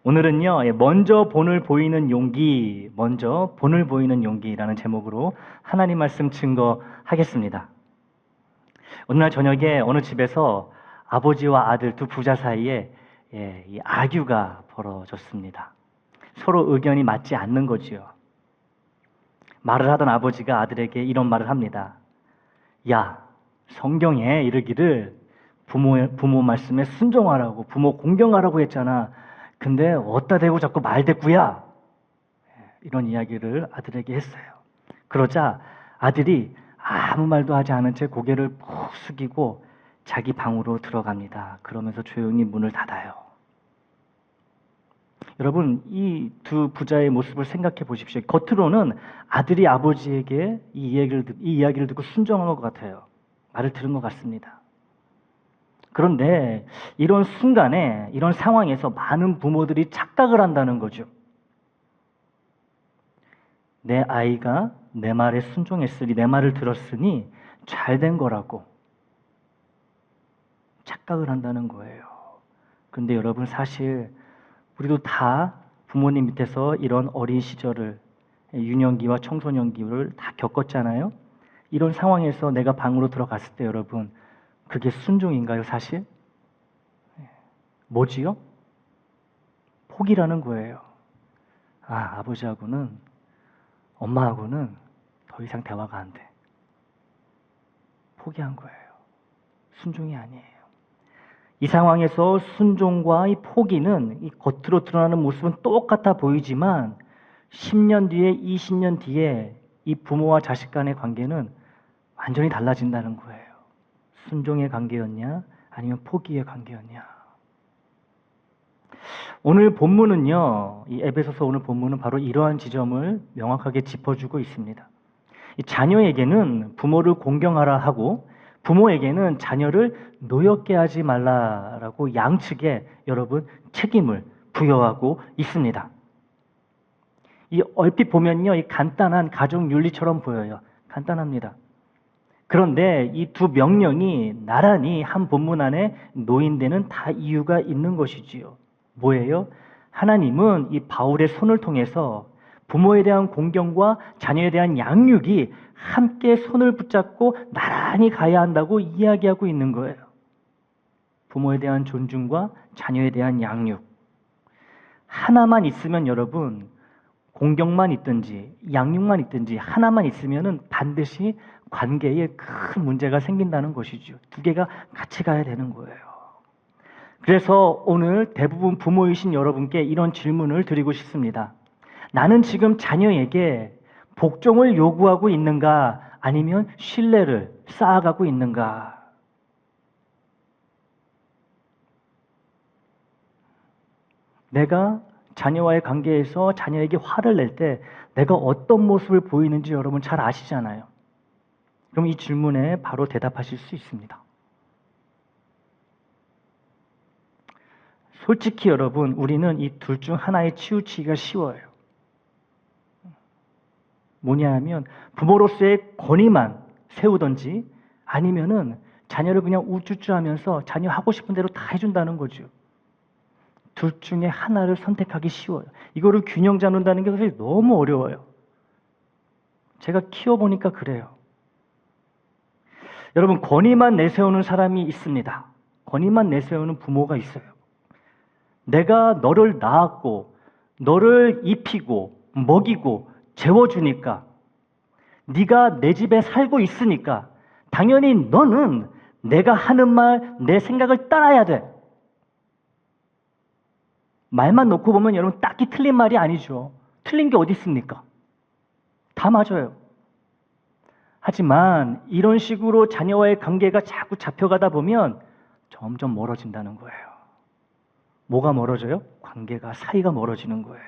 오늘은요, 먼저 본을 보이는 용기, 먼저 본을 보이는 용기라는 제목으로 하나님 말씀 증거하겠습니다. 어느 날 저녁에 어느 집에서 아버지와 아들 두 부자 사이에 이 악유가 벌어졌습니다. 서로 의견이 맞지 않는 거지요. 말을 하던 아버지가 아들에게 이런 말을 합니다. 야, 성경에 이르기를 부모 말씀에 순종하라고, 부모 공경하라고 했잖아. 근데 어디다 대고 자꾸 말대꾸야? 이런 이야기를 아들에게 했어요. 그러자 아들이 아무 말도 하지 않은 채 고개를 푹 숙이고 자기 방으로 들어갑니다. 그러면서 조용히 문을 닫아요. 여러분, 이 두 부자의 모습을 생각해 보십시오. 겉으로는 아들이 아버지에게 이 이야기를 듣고 순종한 것 같아요. 말을 들은 것 같습니다. 그런데 이런 순간에, 이런 상황에서 많은 부모들이 착각을 한다는 거죠. 내 아이가 내 말에 순종했으니, 내 말을 들었으니 잘 된 거라고 착각을 한다는 거예요. 근데 여러분, 사실 우리도 다 부모님 밑에서 이런 어린 시절을, 유년기와 청소년기를 다 겪었잖아요. 이런 상황에서 내가 방으로 들어갔을 때 여러분, 그게 순종인가요, 사실? 뭐지요? 포기라는 거예요. 아버지하고는, 엄마하고는 더 이상 대화가 안 돼. 포기한 거예요. 순종이 아니에요. 이 상황에서 순종과 이 포기는 이 겉으로 드러나는 모습은 똑같아 보이지만 10년 뒤에, 20년 뒤에 이 부모와 자식 간의 관계는 완전히 달라진다는 거예요. 순종의 관계였냐, 아니면 포기의 관계였냐. 오늘 본문은요, 이 에베소서 오늘 본문은 바로 이러한 지점을 명확하게 짚어주고 있습니다. 이 자녀에게는 부모를 공경하라 하고 부모에게는 자녀를 노엽게 하지 말라라고 양측에 여러분 책임을 부여하고 있습니다. 이 얼핏 보면요, 이 간단한 가정 윤리처럼 보여요. 간단합니다. 그런데 이 두 명령이 나란히 한 본문 안에 노인되는 다 이유가 있는 것이지요. 뭐예요? 하나님은 이 바울의 손을 통해서 부모에 대한 공경과 자녀에 대한 양육이 함께 손을 붙잡고 나란히 가야 한다고 이야기하고 있는 거예요. 부모에 대한 존중과 자녀에 대한 양육. 하나만 있으면 여러분, 공경만 있든지 양육만 있든지 하나만 있으면은 반드시 관계에 큰 문제가 생긴다는 것이죠. 두 개가 같이 가야 되는 거예요. 그래서 오늘 대부분 부모이신 여러분께 이런 질문을 드리고 싶습니다. 나는 지금 자녀에게 복종을 요구하고 있는가, 아니면 신뢰를 쌓아가고 있는가? 내가 자녀와의 관계에서 자녀에게 화를 낼 때 내가 어떤 모습을 보이는지 여러분 잘 아시잖아요. 그럼 이 질문에 바로 대답하실 수 있습니다. 솔직히 여러분, 우리는 이 둘 중 하나에 치우치기가 쉬워요. 뭐냐 하면 부모로서의 권위만 세우든지 아니면은 자녀를 그냥 우쭈쭈 하면서 자녀 하고 싶은 대로 다 해준다는 거죠. 둘 중에 하나를 선택하기 쉬워요. 이거를 균형 잡는다는 게 사실 너무 어려워요. 제가 키워보니까 그래요. 여러분, 권위만 내세우는 사람이 있습니다. 권위만 내세우는 부모가 있어요. 내가 너를 낳았고 너를 입히고 먹이고 재워주니까, 네가 내 집에 살고 있으니까 당연히 너는 내가 하는 말, 내 생각을 따라야 돼. 말만 놓고 보면 여러분 딱히 틀린 말이 아니죠. 틀린 게 어디 있습니까? 다 맞아요. 하지만 이런 식으로 자녀와의 관계가 자꾸 잡혀가다 보면 점점 멀어진다는 거예요. 뭐가 멀어져요? 관계가, 사이가 멀어지는 거예요.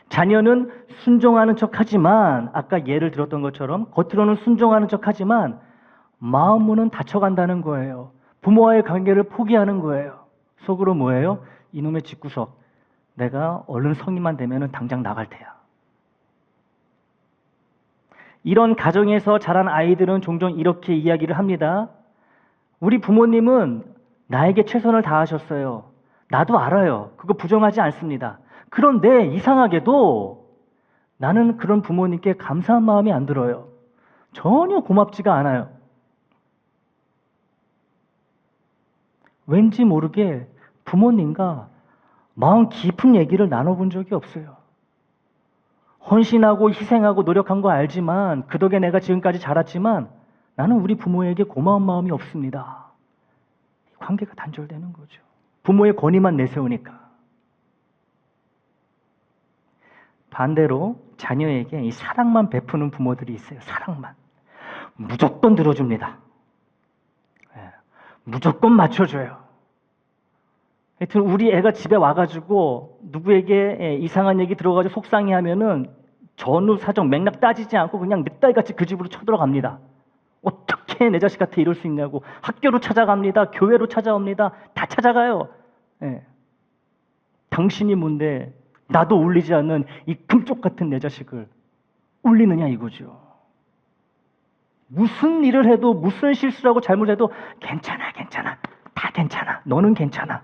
자녀는 순종하는 척하지만, 아까 예를 들었던 것처럼 겉으로는 순종하는 척하지만 마음은 닫혀간다는 거예요. 부모와의 관계를 포기하는 거예요. 속으로 뭐예요? 이놈의 집구석, 내가 얼른 성인만 되면 당장 나갈 테야. 이런 가정에서 자란 아이들은 종종 이렇게 이야기를 합니다. 우리 부모님은 나에게 최선을 다하셨어요. 나도 알아요. 그거 부정하지 않습니다. 그런데 이상하게도 나는 그런 부모님께 감사한 마음이 안 들어요. 전혀 고맙지가 않아요. 왠지 모르게 부모님과 마음 깊은 얘기를 나눠본 적이 없어요. 헌신하고 희생하고 노력한 거 알지만 그 덕에 내가 지금까지 자랐지만 나는 우리 부모에게 고마운 마음이 없습니다. 관계가 단절되는 거죠. 부모의 권위만 내세우니까. 반대로 자녀에게 이 사랑만 베푸는 부모들이 있어요. 사랑만. 무조건 들어줍니다. 무조건 맞춰줘요. 하여튼 우리 애가 집에 와가지고 누구에게 이상한 얘기 들어가지고 속상해하면은 전후 사정 맥락 따지지 않고 그냥 늑다리같이 그 집으로 쳐들어갑니다. 어떻게 내 자식한테 이럴 수 있냐고. 학교로 찾아갑니다. 교회로 찾아옵니다. 다 찾아가요. 예. 당신이 뭔데 나도 울리지 않는 이 금쪽 같은 내 자식을 울리느냐 이거죠. 무슨 일을 해도 무슨 실수를 하고 잘못해도 괜찮아 괜찮아 다 괜찮아 너는 괜찮아.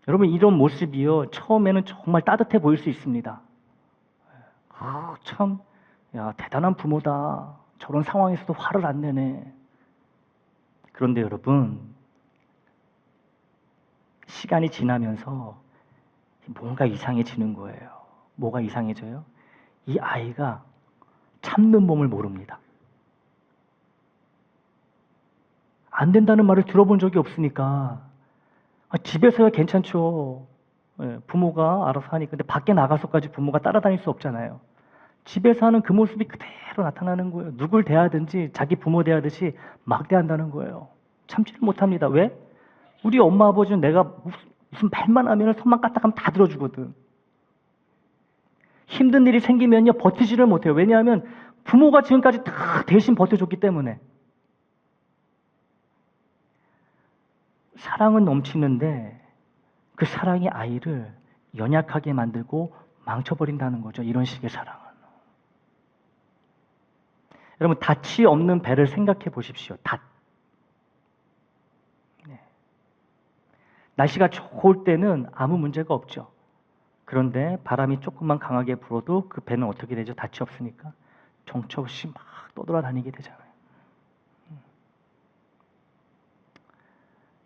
여러분 이런 모습이요 처음에는 정말 따뜻해 보일 수 있습니다. 참 야, 대단한 부모다. 저런 상황에서도 화를 안 내네. 그런데 여러분 시간이 지나면서 뭔가 이상해지는 거예요. 뭐가 이상해져요? 이 아이가 참는 법을 모릅니다. 안 된다는 말을 들어본 적이 없으니까 집에서야 괜찮죠. 부모가 알아서 하니까. 근데 밖에 나가서까지 부모가 따라다닐 수 없잖아요. 집에서 하는 그 모습이 그대로 나타나는 거예요. 누굴 대하든지 자기 부모 대하듯이 막 대한다는 거예요. 참지를 못합니다. 왜? 우리 엄마 아버지는 내가 무슨 말만 하면 손만 까딱하면 다 들어주거든. 힘든 일이 생기면요 버티지를 못해요. 왜냐하면 부모가 지금까지 다 대신 버텨줬기 때문에. 사랑은 넘치는데 그 사랑이 아이를 연약하게 만들고 망쳐버린다는 거죠. 이런 식의 사랑은. 여러분 닻이 없는 배를 생각해 보십시오. 닻. 네. 날씨가 좋을 때는 아무 문제가 없죠. 그런데 바람이 조금만 강하게 불어도 그 배는 어떻게 되죠? 닻이 없으니까 정처 없이 막 떠돌아다니게 되잖아요.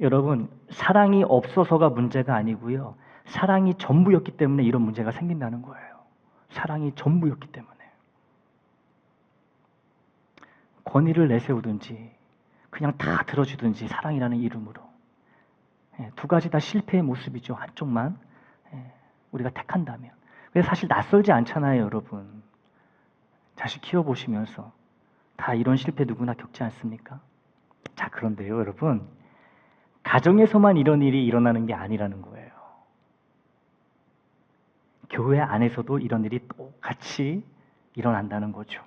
여러분 사랑이 없어서가 문제가 아니고요. 사랑이 전부였기 때문에 이런 문제가 생긴다는 거예요. 사랑이 전부였기 때문에. 권위를 내세우든지 그냥 다 들어주든지 사랑이라는 이름으로. 두 가지 다 실패의 모습이죠. 한쪽만 우리가 택한다면. 근데 사실 낯설지 않잖아요, 여러분. 자식 키워보시면서 다 이런 실패 누구나 겪지 않습니까? 자, 그런데요, 여러분. 가정에서만 이런 일이 일어나는 게 아니라는 거예요. 교회 안에서도 이런 일이 똑같이 일어난다는 거죠.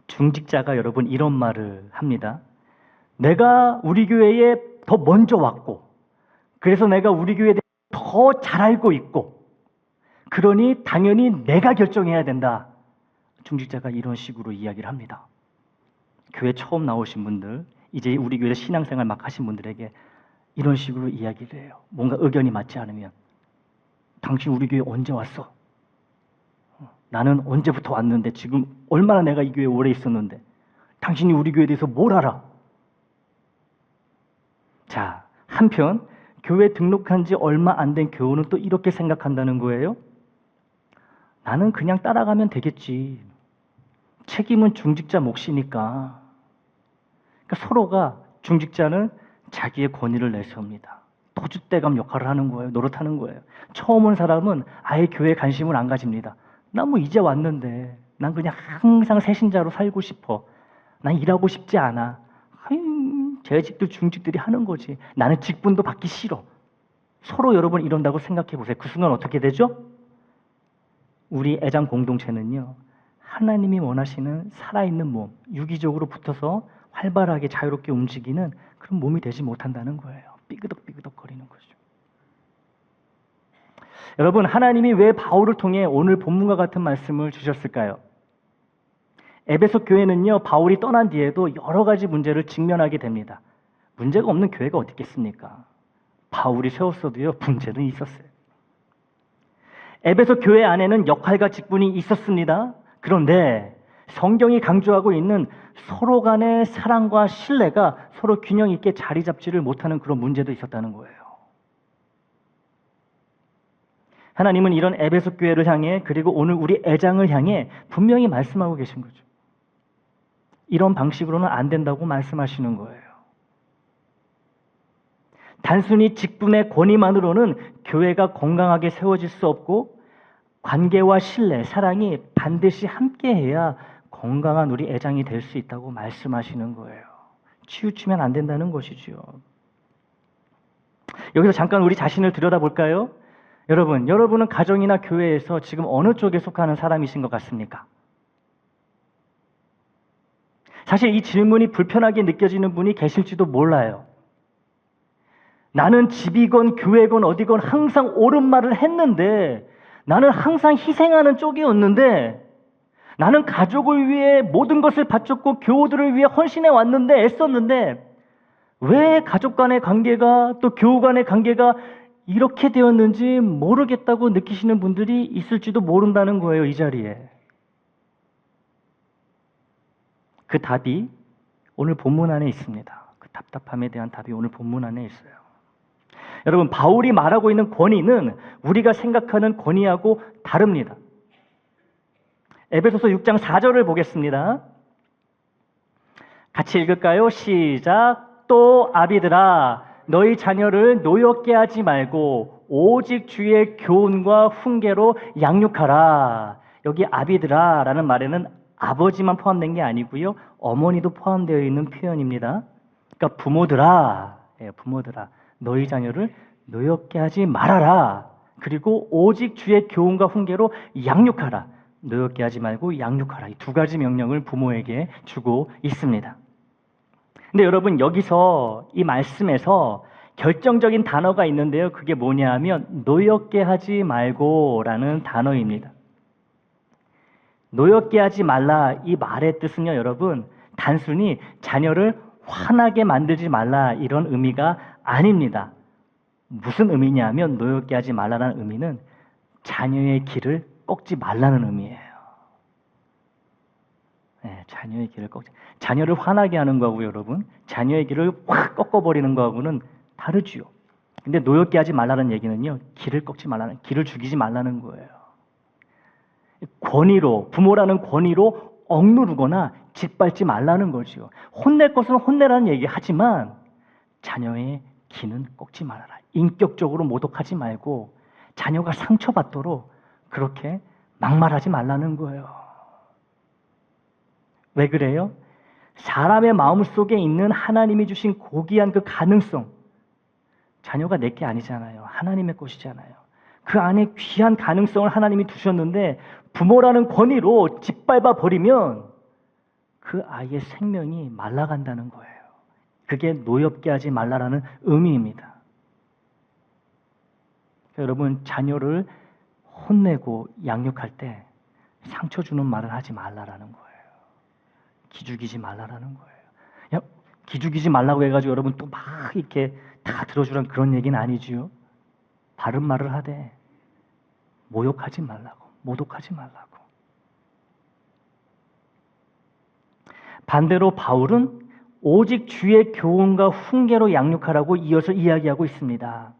중직자가 여러분 이런 말을 합니다. 내가 우리 교회에 더 먼저 왔고 그래서 내가 우리 교회에 대해 더 잘 알고 있고 그러니 당연히 내가 결정해야 된다. 중직자가 이런 식으로 이야기를 합니다. 교회 처음 나오신 분들 이제 우리 교회 신앙생활 막 하신 분들에게 이런 식으로 이야기를 해요. 뭔가 의견이 맞지 않으면 당신 우리 교회 언제 왔어? 나는 언제부터 왔는데 지금 얼마나 내가 이 교회에 오래 있었는데 당신이 우리 교회에 대해서 뭘 알아? 자, 한편 교회 등록한 지 얼마 안 된 교우는 또 이렇게 생각한다는 거예요. 나는 그냥 따라가면 되겠지. 책임은 중직자 몫이니까. 그러니까 서로가 중직자는 자기의 권위를 내세웁니다. 터줏대감 역할을 하는 거예요. 노릇하는 거예요. 처음 온 사람은 아예 교회에 관심을 안 가집니다. 난 뭐 이제 왔는데 난 그냥 항상 새신자로 살고 싶어. 난 일하고 싶지 않아. 재직들 중직들이 하는 거지. 나는 직분도 받기 싫어. 서로 여러분 이런다고 생각해 보세요. 그 순간 어떻게 되죠? 우리 애장 공동체는요. 하나님이 원하시는 살아있는 몸, 유기적으로 붙어서 활발하게 자유롭게 움직이는 그런 몸이 되지 못한다는 거예요. 삐그덕삐그덕거리는 거죠. 여러분 하나님이 왜 바울을 통해 오늘 본문과 같은 말씀을 주셨을까요? 에베소 교회는요 바울이 떠난 뒤에도 여러 가지 문제를 직면하게 됩니다. 문제가 없는 교회가 어디 있겠습니까? 바울이 세웠어도요, 문제는 있었어요. 에베소 교회 안에는 역할과 직분이 있었습니다. 그런데 성경이 강조하고 있는 서로 간의 사랑과 신뢰가 서로 균형 있게 자리 잡지를 못하는 그런 문제도 있었다는 거예요. 하나님은 이런 에베소 교회를 향해, 그리고 오늘 우리 애장을 향해 분명히 말씀하고 계신 거죠. 이런 방식으로는 안 된다고 말씀하시는 거예요. 단순히 직분의 권위만으로는 교회가 건강하게 세워질 수 없고, 관계와 신뢰, 사랑이 반드시 함께해야 건강한 우리 애장이 될 수 있다고 말씀하시는 거예요. 치우치면 안 된다는 것이죠. 여기서 잠깐 우리 자신을 들여다볼까요? 여러분은 가정이나 교회에서 지금 어느 쪽에 속하는 사람이신 것 같습니까? 사실 이 질문이 불편하게 느껴지는 분이 계실지도 몰라요. 나는 집이건 교회건 어디건 항상 옳은 말을 했는데, 나는 항상 희생하는 쪽이었는데, 나는 가족을 위해 모든 것을 바쳤고 교우들을 위해 헌신해 왔는데, 애썼는데, 왜 가족 간의 관계가, 또 교우 간의 관계가 이렇게 되었는지 모르겠다고 느끼시는 분들이 있을지도 모른다는 거예요, 이 자리에. 그 답이 오늘 본문 안에 있습니다. 그 답답함에 대한 답이 오늘 본문 안에 있어요. 여러분, 바울이 말하고 있는 권위는 우리가 생각하는 권위하고 다릅니다. 에베소서 6장 4절을 보겠습니다. 같이 읽을까요? 시작. 또 아비들아, 너희 자녀를 노엽게 하지 말고 오직 주의 교훈과 훈계로 양육하라. 여기 아비들아 라는 말에는 아버지만 포함된 게 아니고요, 어머니도 포함되어 있는 표현입니다. 그러니까 부모들아, 부모들아, 너희 자녀를 노엽게 하지 말아라. 그리고 오직 주의 교훈과 훈계로 양육하라. 노엽게 하지 말고 양육하라. 이 두 가지 명령을 부모에게 주고 있습니다. 근데 여러분, 여기서 이 말씀에서 결정적인 단어가 있는데요. 그게 뭐냐 하면 노엽게 하지 말고라는 단어입니다. 노엽게 하지 말라, 이 말의 뜻은요, 여러분, 단순히 자녀를 화나게 만들지 말라 이런 의미가 아닙니다. 무슨 의미냐면, 노엽게 하지 말라는 의미는 자녀의 길을 꺾지 말라는 의미예요. 네, 자녀의 길을 자녀를 화나게 하는 거하고, 여러분, 자녀의 길을 확 꺾어버리는 거하고는 다르지요. 근데 노엽게 하지 말라는 얘기는요, 길을 꺾지 말라는, 길을 죽이지 말라는 거예요. 권위로, 부모라는 권위로 억누르거나 짓밟지 말라는 거지요. 혼낼 것은 혼내라는 얘기 하지만 자녀의 기는 꺾지 말아라. 인격적으로 모독하지 말고 자녀가 상처받도록 그렇게 막말하지 말라는 거예요. 왜 그래요? 사람의 마음속에 있는 하나님이 주신 고귀한 그 가능성, 자녀가 내 게 아니잖아요. 하나님의 것이잖아요. 그 안에 귀한 가능성을 하나님이 두셨는데 부모라는 권위로 짓밟아 버리면 그 아이의 생명이 말라간다는 거예요. 그게 노엽게 하지 말라라는 의미입니다. 여러분, 자녀를 혼내고 양육할 때 상처 주는 말을 하지 말라라는 거예요. 기죽이지 말라라는 거예요. 야, 기죽이지 말라고 해가지고 여러분 또 막 이렇게 다 들어주란 그런 얘기는 아니지요. 바른 말을 하되 모욕하지 말라고, 모독하지 말라고. 반대로 바울은 오직 주의 교훈과 훈계로 양육하라고 이어서 이야기하고 있습니다.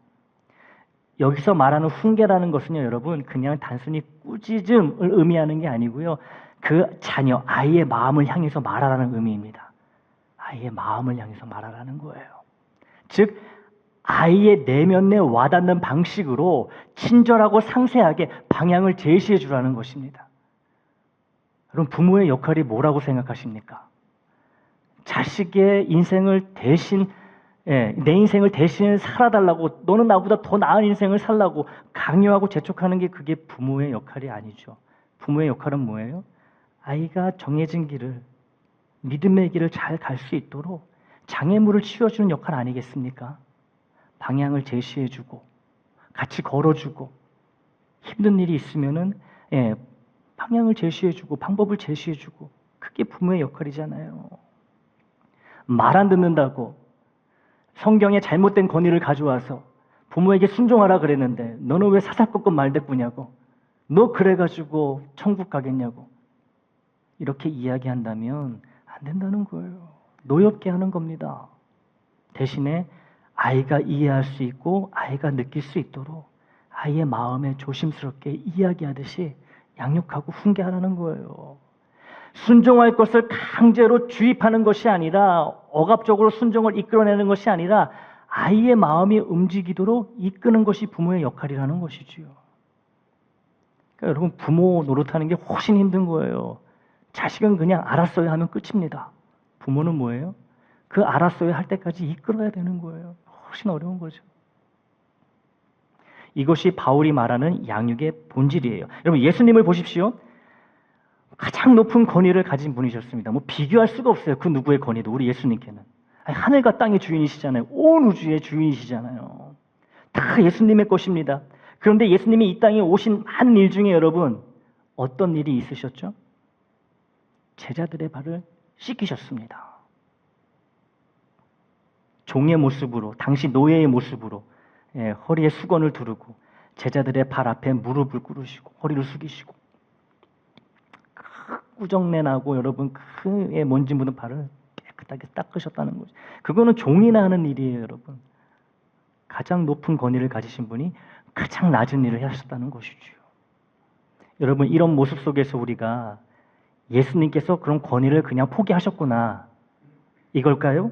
여기서 말하는 훈계라는 것은요, 여러분, 그냥 단순히 꾸짖음을 의미하는 게 아니고요, 그 자녀, 아이의 마음을 향해서 말하라는 의미입니다. 아이의 마음을 향해서 말하라는 거예요. 즉, 아이의 내면에 와닿는 방식으로 친절하고 상세하게 방향을 제시해 주라는 것입니다. 여러분, 부모의 역할이 뭐라고 생각하십니까? 자식의 인생을 대신, 내 인생을 대신 살아달라고, 너는 나보다 더 나은 인생을 살라고 강요하고 재촉하는 게 그게 부모의 역할이 아니죠. 부모의 역할은 뭐예요? 아이가 정해진 길을, 믿음의 길을 잘 갈 수 있도록 장애물을 치워주는 역할 아니겠습니까? 방향을 제시해주고 같이 걸어주고, 힘든 일이 있으면은 방향을 제시해주고 방법을 제시해주고, 그게 부모의 역할이잖아요. 말 안 듣는다고 성경에 잘못된 권위를 가져와서 부모에게 순종하라 그랬는데 너는 왜 사사건건 말대꾸냐고. 너 그래가지고 천국 가겠냐고. 이렇게 이야기한다면 안 된다는 거예요. 노엽게 하는 겁니다. 대신에 아이가 이해할 수 있고 아이가 느낄 수 있도록 아이의 마음에 조심스럽게 이야기하듯이 양육하고 훈계하라는 거예요. 순종할 것을 강제로 주입하는 것이 아니라 억압적으로 순종을 이끌어내는 것이 아니라 아이의 마음이 움직이도록 이끄는 것이 부모의 역할이라는 것이지요. 그러니까 여러분 부모 노릇하는 게 훨씬 힘든 거예요. 자식은 그냥 알았어요 하면 끝입니다. 부모는 뭐예요? 그 알았어요 할 때까지 이끌어야 되는 거예요. 훨씬 어려운 거죠. 이것이 바울이 말하는 양육의 본질이에요. 여러분 예수님을 보십시오. 가장 높은 권위를 가진 분이셨습니다. 뭐 비교할 수가 없어요. 그 누구의 권위도 우리 예수님께는. 아니, 하늘과 땅의 주인이시잖아요. 온 우주의 주인이시잖아요. 다 예수님의 것입니다. 그런데 예수님이 이 땅에 오신 많은 일 중에 여러분 어떤 일이 있으셨죠? 제자들의 발을 씻기셨습니다. 종의 모습으로, 당시 노예의 모습으로 허리에 수건을 두르고 제자들의 발 앞에 무릎을 꿇으시고 허리를 숙이시고 꾸정내 나고 여러분 그의 먼지 묻은 발을 깨끗하게 닦으셨다는 거죠. 그거는 종이나 하는 일이에요, 여러분. 가장 높은 권위를 가지신 분이 가장 낮은 일을 하셨다는 것이죠. 여러분 이런 모습 속에서 우리가 예수님께서 그런 권위를 그냥 포기하셨구나 이걸까요?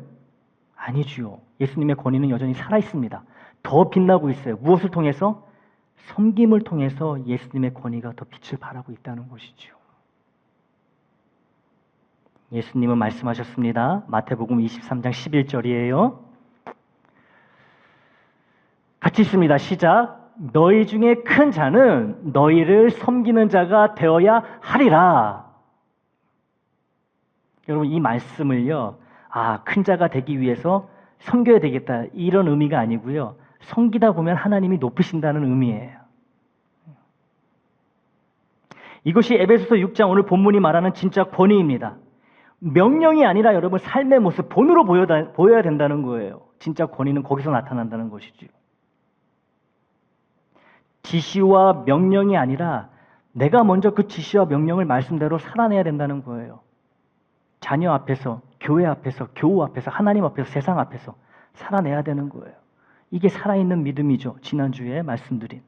아니지요. 예수님의 권위는 여전히 살아있습니다. 더 빛나고 있어요. 무엇을 통해서? 섬김을 통해서 예수님의 권위가 더 빛을 발하고 있다는 것이죠. 예수님은 말씀하셨습니다. 마태복음 23장 11절이에요. 같이 있습니다. 시작. 너희 중에 큰 자는 너희를 섬기는 자가 되어야 하리라. 여러분 이 말씀을요. 큰 자가 되기 위해서 섬겨야 되겠다 이런 의미가 아니고요. 섬기다 보면 하나님이 높으신다는 의미예요. 이것이 에베소서 6장 오늘 본문이 말하는 진짜 권위입니다. 명령이 아니라 여러분 삶의 모습 본으로 보여야 된다는 거예요. 진짜 권위는 거기서 나타난다는 것이죠. 지시와 명령이 아니라 내가 먼저 그 지시와 명령을 말씀대로 살아내야 된다는 거예요. 자녀 앞에서, 교회 앞에서, 교우 앞에서, 하나님 앞에서, 세상 앞에서 살아내야 되는 거예요. 이게 살아있는 믿음이죠. 지난주에 말씀드린.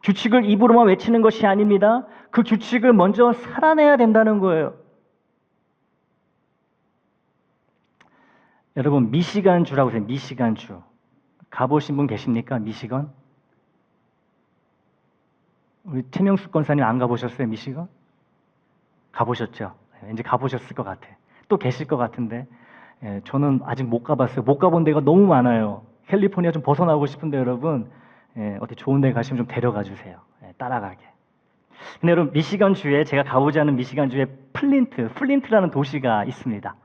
규칙을 입으로만 외치는 것이 아닙니다. 그 규칙을 먼저 살아내야 된다는 거예요. 여러분 미시간주라고 해요. 미시간주. 가보신 분 계십니까? 미시건? 우리 최명숙 권사님 안 가보셨어요? 미시건? 가보셨죠? 왠지 가보셨을 것 같아. 또 계실 것 같은데 저는 아직 못 가봤어요. 못 가본 데가 너무 많아요. 캘리포니아 좀 벗어나고 싶은데 여러분 어디 좋은 데 가시면 좀 데려가 주세요. 따라가게. 근데 여러분 미시간주에 제가 가보지 않은 미시간주에 플린트라는 도시가 있습니다.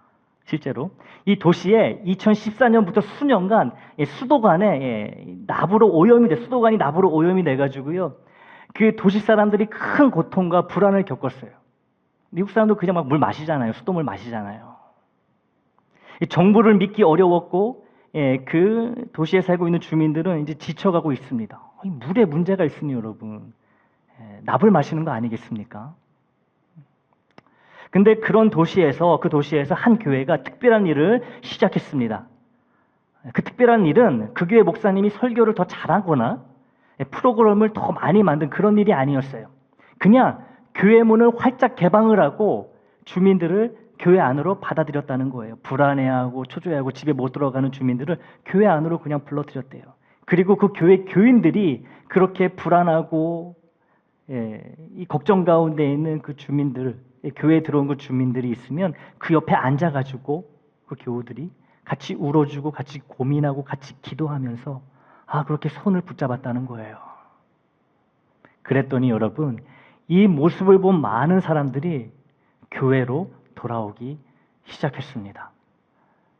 실제로 이 도시에 2014년부터 수년간 수도관에 수도관이 나부로 오염이 돼가지고요. 그 도시 사람들이 큰 고통과 불안을 겪었어요. 미국 사람도 그냥 막 물 마시잖아요. 수돗물 마시잖아요. 정부를 믿기 어려웠고 그 도시에 살고 있는 주민들은 이제 지쳐가고 있습니다. 물에 문제가 있으니 여러분 납을 마시는 거 아니겠습니까? 근데 그 도시에서 한 교회가 특별한 일을 시작했습니다. 그 특별한 일은 그 교회 목사님이 설교를 더 잘하거나 프로그램을 더 많이 만든 그런 일이 아니었어요. 그냥 교회 문을 활짝 개방을 하고 주민들을 교회 안으로 받아들였다는 거예요. 불안해하고 초조해하고 집에 못 들어가는 주민들을 교회 안으로 그냥 불러들였대요. 그리고 그 교회 교인들이 그렇게 불안하고 이 걱정 가운데 있는 그 주민들, 교회에 들어온 그 주민들이 있으면 그 옆에 앉아가지고 그 교우들이 같이 울어주고 같이 고민하고 같이 기도하면서 그렇게 손을 붙잡았다는 거예요. 그랬더니 여러분 이 모습을 본 많은 사람들이 교회로 돌아오기 시작했습니다.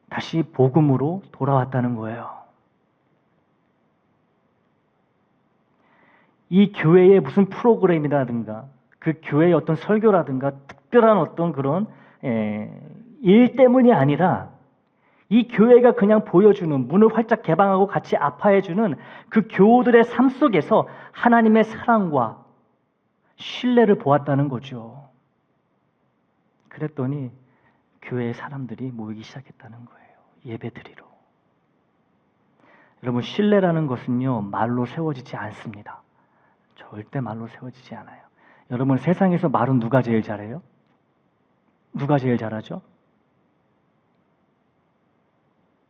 다시 복음으로 돌아왔다는 거예요. 이 교회의 무슨 프로그램이라든가 그 교회의 어떤 설교라든가 특별한 어떤 그런 일 때문이 아니라 이 교회가 그냥 보여주는, 문을 활짝 개방하고 같이 아파해주는 그 교우들의 삶 속에서 하나님의 사랑과 신뢰를 보았다는 거죠. 그랬더니 교회에 사람들이 모이기 시작했다는 거예요. 예배드리러. 여러분, 신뢰라는 것은요, 말로 세워지지 않습니다. 절대 말로 세워지지 않아요. 여러분, 세상에서 말은 누가 제일 잘해요? 누가 제일 잘하죠?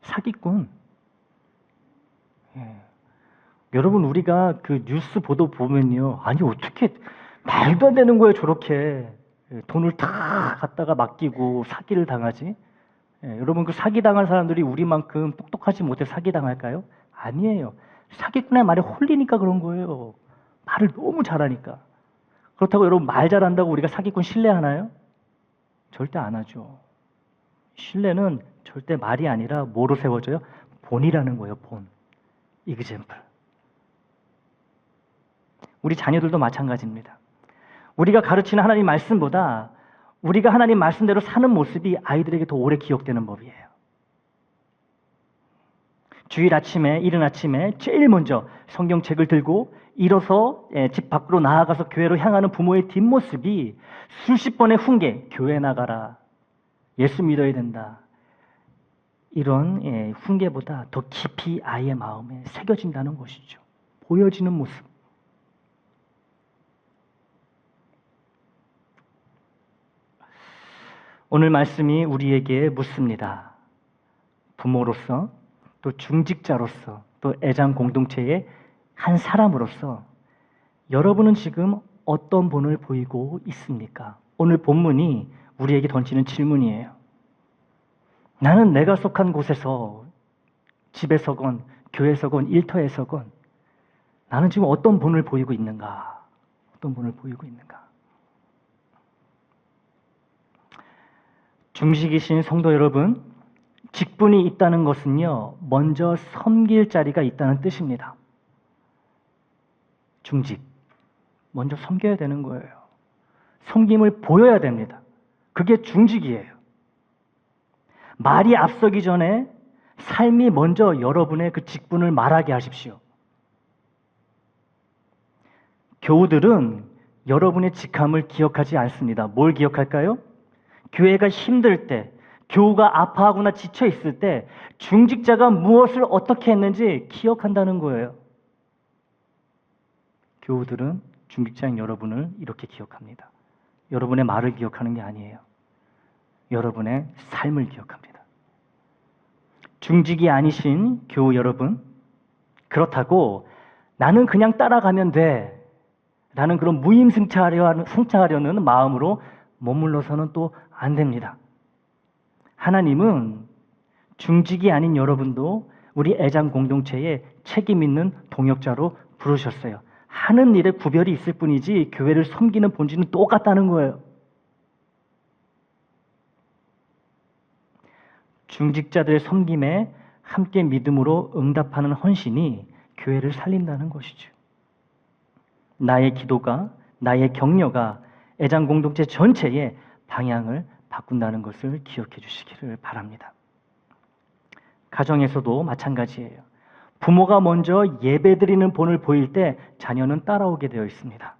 사기꾼. 예. 여러분, 우리가 그 뉴스 보도 보면요, 아니 어떻게 말도 안 되는 거예요, 저렇게. 예, 돈을 다 갖다가 맡기고 사기를 당하지? 예, 여러분, 그 사기당한 사람들이 우리만큼 똑똑하지 못해 사기당할까요? 아니에요. 사기꾼의 말에 홀리니까 그런 거예요. 말을 너무 잘하니까. 그렇다고 여러분, 말 잘한다고 우리가 사기꾼 신뢰하나요? 절대 안 하죠. 신뢰는 절대 말이 아니라 뭐로 세워져요? 본이라는 거예요, 본. example. 우리 자녀들도 마찬가지입니다. 우리가 가르치는 하나님 말씀보다 우리가 하나님 말씀대로 사는 모습이 아이들에게 더 오래 기억되는 법이에요. 주일 아침에, 이른 아침에 제일 먼저 성경책을 들고 일어서 집 밖으로 나아가서 교회로 향하는 부모의 뒷모습이 수십 번의 훈계, 교회 나가라, 예수 믿어야 된다, 이런 훈계보다 더 깊이 아이의 마음에 새겨진다는 것이죠. 보여지는 모습. 오늘 말씀이 우리에게 묻습니다. 부모로서, 또 중직자로서, 또 애장 공동체의 한 사람으로서 여러분은 지금 어떤 본을 보이고 있습니까? 오늘 본문이 우리에게 던지는 질문이에요. 나는 내가 속한 곳에서, 집에서건 교회에서건 일터에서건 나는 지금 어떤 본을 보이고 있는가? 어떤 본을 보이고 있는가? 중직이신 성도 여러분, 직분이 있다는 것은요, 먼저 섬길 자리가 있다는 뜻입니다. 중직, 먼저 섬겨야 되는 거예요. 섬김을 보여야 됩니다. 그게 중직이에요. 말이 앞서기 전에 삶이 먼저 여러분의 그 직분을 말하게 하십시오. 교우들은 여러분의 직함을 기억하지 않습니다. 뭘 기억할까요? 교회가 힘들 때, 교우가 아파하거나 지쳐 있을 때 중직자가 무엇을 어떻게 했는지 기억한다는 거예요. 교우들은 중직자인 여러분을 이렇게 기억합니다. 여러분의 말을 기억하는 게 아니에요. 여러분의 삶을 기억합니다. 중직이 아니신 교우 여러분, 그렇다고 나는 그냥 따라가면 돼 라는 그런 무임승차하려는 마음으로 머물러서는 또 안 됩니다. 하나님은 중직이 아닌 여러분도 우리 애장 공동체에 책임 있는 동역자로 부르셨어요. 하는 일에 구별이 있을 뿐이지 교회를 섬기는 본질은 똑같다는 거예요. 중직자들의 섬김에 함께 믿음으로 응답하는 헌신이 교회를 살린다는 것이죠. 나의 기도가, 나의 격려가 애장 공동체 전체의 방향을 바꾼다는 것을 기억해 주시기를 바랍니다. 가정에서도 마찬가지예요. 부모가 먼저 예배드리는 본을 보일 때 자녀는 따라오게 되어 있습니다.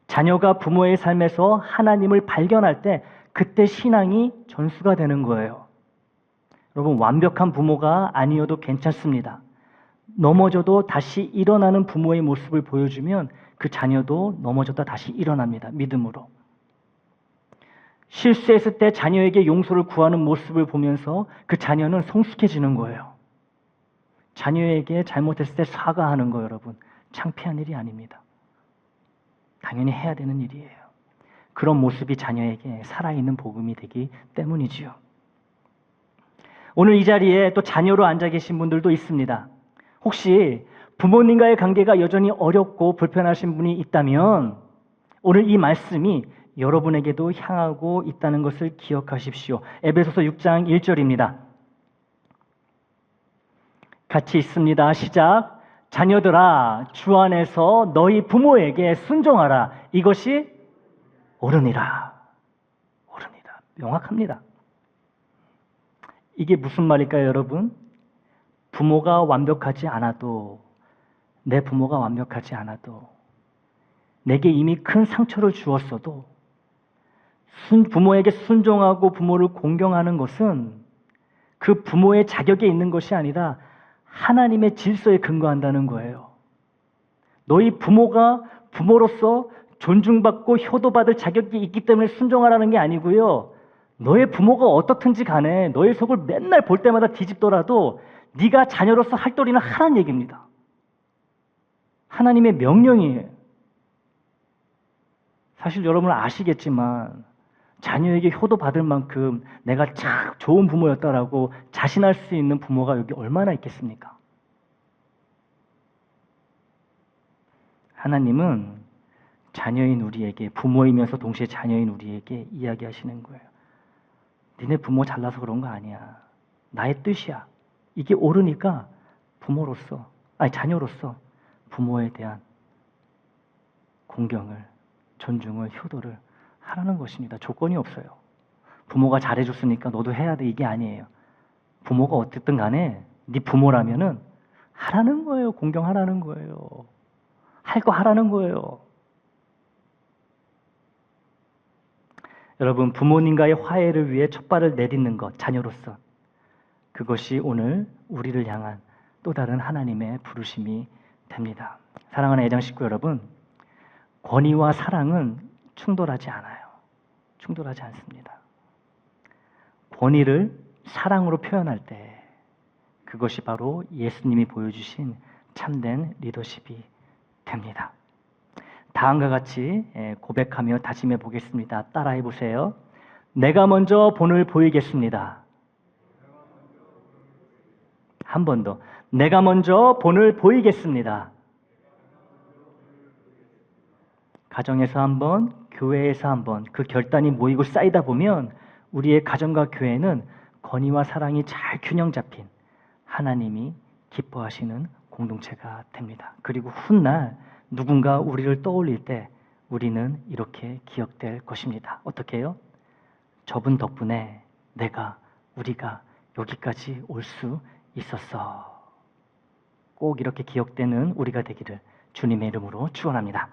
자녀가 부모의 삶에서 하나님을 발견할 때 그때 신앙이 전수가 되는 거예요. 여러분, 완벽한 부모가 아니어도 괜찮습니다. 넘어져도 다시 일어나는 부모의 모습을 보여주면 그 자녀도 넘어졌다 다시 일어납니다. 믿음으로. 실수했을 때 자녀에게 용서를 구하는 모습을 보면서 그 자녀는 성숙해지는 거예요. 자녀에게 잘못했을 때 사과하는 거, 여러분, 창피한 일이 아닙니다. 당연히 해야 되는 일이에요. 그런 모습이 자녀에게 살아있는 복음이 되기 때문이지요. 오늘 이 자리에 또 자녀로 앉아 계신 분들도 있습니다. 혹시 부모님과의 관계가 여전히 어렵고 불편하신 분이 있다면 오늘 이 말씀이 여러분에게도 향하고 있다는 것을 기억하십시오. 에베소서 6장 1절입니다. 같이 읽습니다. 시작. 자녀들아, 주 안에서 너희 부모에게 순종하라. 이것이 옳으니라. 옳으니라. 명확합니다. 이게 무슨 말일까요, 여러분? 부모가 완벽하지 않아도, 내 부모가 완벽하지 않아도, 내게 이미 큰 상처를 주었어도 부모에게 순종하고 부모를 공경하는 것은 그 부모의 자격에 있는 것이 아니라 하나님의 질서에 근거한다는 거예요. 너희 부모가 부모로서 존중받고 효도받을 자격이 있기 때문에 순종하라는 게 아니고요. 너의 부모가 어떻든지 간에 너의 속을 맨날 볼 때마다 뒤집더라도 네가 자녀로서 할 도리는 하라는 얘기입니다. 하나님의 명령이에요. 사실 여러분은 아시겠지만 자녀에게 효도받을 만큼 내가 참 좋은 부모였다라고 자신할 수 있는 부모가 여기 얼마나 있겠습니까? 하나님은 자녀인 우리에게, 부모이면서 동시에 자녀인 우리에게 이야기하시는 거예요. 니네 부모 잘나서 그런 거 아니야. 나의 뜻이야. 이게 옳으니까 자녀로서 부모에 대한 공경을, 존중을, 효도를 하라는 것입니다. 조건이 없어요. 부모가 잘해줬으니까 너도 해야 돼, 이게 아니에요. 부모가 어쨌든 간에 네 부모라면은 하라는 거예요. 공경하라는 거예요. 할 거 하라는 거예요. 여러분, 부모님과의 화해를 위해 첫 발을 내딛는 것, 자녀로서 그것이 오늘 우리를 향한 또 다른 하나님의 부르심이 됩니다. 사랑하는 애정 식구 여러분, 권위와 사랑은 충돌하지 않아요. 충돌하지 않습니다. 권위를 사랑으로 표현할 때 그것이 바로 예수님이 보여주신 참된 리더십이 됩니다. 다음과 같이 고백하며 다짐해 보겠습니다. 따라해 보세요. 내가 먼저 본을 보이겠습니다. 한 번 더. 내가 먼저 본을 보이겠습니다. 가정에서 한 번, 교회에서 한 번, 그 결단이 모이고 쌓이다 보면 우리의 가정과 교회는 권위와 사랑이 잘 균형 잡힌 하나님이 기뻐하시는 공동체가 됩니다. 그리고 훗날 누군가 우리를 떠올릴 때 우리는 이렇게 기억될 것입니다. 어떻게 해요? 저분 덕분에 우리가 여기까지 올 수 있었어. 꼭 이렇게 기억되는 우리가 되기를 주님의 이름으로 축원합니다.